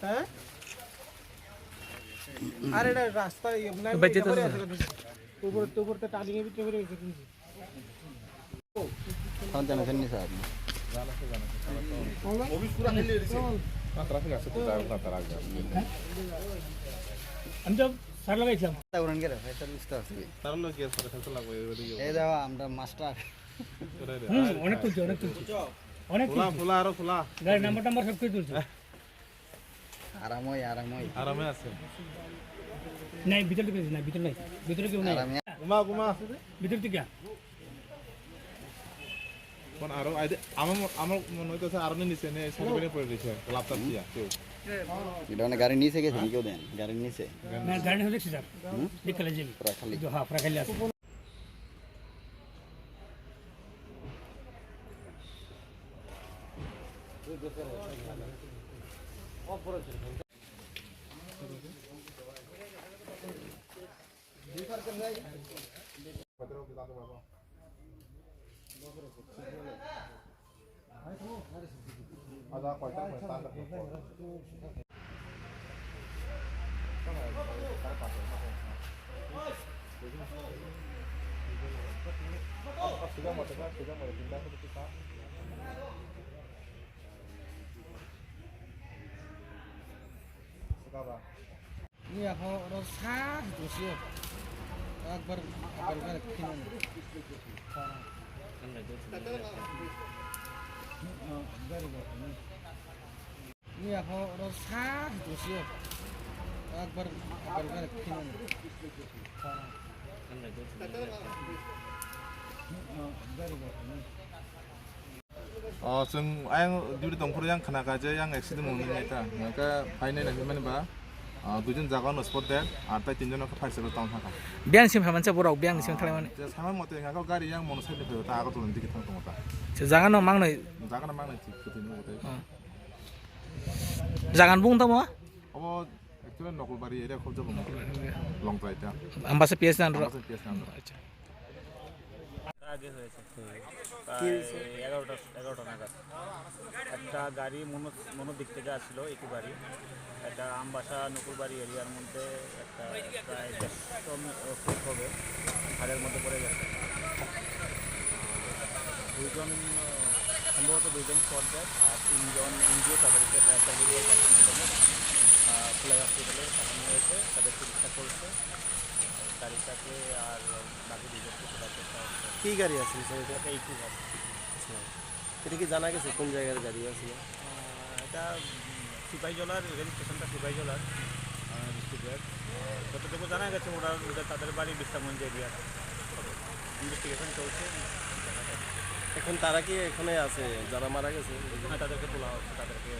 হ্যাঁ আর এটা রাস্তা বেঁচে তো উপরতে টালিয়ে ভিতরে করে গেছে কিন্তু हम जाना करने से आपने वो भी पूरा खेल रही है ना ट्रैफिक আছে তো যাও না তার আগে আমি তো সার লাগাইছিলাম তারপর আনকে রে ফাইটার লিস্ট আছে তার লোক কি আছে খেলতে লাগবে ওইদিকে এই দাও আমরা মাস্টার অনেক তুলছি অনেক ফুলা ফুলা আরো ফুলা গাড়ি নাম্বার সব কিছু তুলছি আরামই আরামে আছে নাই ভিতর থেকে নাই ভিতরে কেউ নাই আরামে ঘুমা ঘুমা ভিতর থেকে কোন আরো আমার আমার মনে হইতেছে আরো নিচে নে সাইডে পড়ে রয়েছে ল্যাপটপ দিয়া কেউ এটা মানে গাড়ি নিচে গেছে কেউ দেন গাড়ির নিচে না গাড়ি হলে স্যার দেখলে যাবি পুরো খালি হ্যাঁ পুরা খালি আছে আদা কয়টা স্থান রাখো sudah mau pindah ke kita sekarang ini aku rasa terus ya akbar kinan ini aku rasa terus ya akbar kinan जों आं डिउटि दंफोर आं खोनागाजे आं एक्सिडेन्ट मोननाय ता माका फाइनाय नाय मानेबा दुइजन जागानो स्पट डेट आर ताय तिनजनखौ फाइसेल टाउन थाखा बियानसिम फामानसे बराव बियानसिम थालायमाने जे सामा मते गाखौ गारि आं मनो साइड फैयो ता आगो तुलन दिखे थांतो मता जागानो मांनै जागाना मांनै थिक खोथिनो मते जागान बुंता मा अब एक्चुअली नकलबारि एरिया खौ जब लং ड्राइव ता आम्बासे पिएस नान আচ্ছা আগে হয়েছে প্রায় 11টা নাগাদ একটা গাড়ি মনোদিক থেকে আসছিল একটু গাড়ি একটা আমবাসা নকুলবাড়ি এরিয়ার মধ্যে একটা প্রায় 150 ফুট হবে হাড়ের মধ্যে পড়ে গেছে দুইজন সম্ভবত দুইজন শর্ট দেয় আর তিনজন ইঞ্জিও তাদেরকে একটা ভিডিও মাধ্যমে ফ্লাই হসপিটালে পাঠানো হয়েছে তাদের চিকিৎসা করছে গাড়িটাকে আর বাকি দুজনকে তোলার চেষ্টা হচ্ছে কি গাড়ি আছে স্যার এটা একটু এটা কি জানা গেছে কোন জায়গার গাড়ি আছে এটা সিপাহীজলার রেল স্টেশনটা সিপাহীজলার ডিস্ট্রিক্টের যতটুকু জানা গেছে ওরা তাদের বাড়ি বিশ্রামগঞ্জ এরিয়া ইনভেস্টিগেশন চলছে এখন তারা কি এখানে আছে যারা মারা গেছে তাদেরকে তোলা হচ্ছে তাদেরকে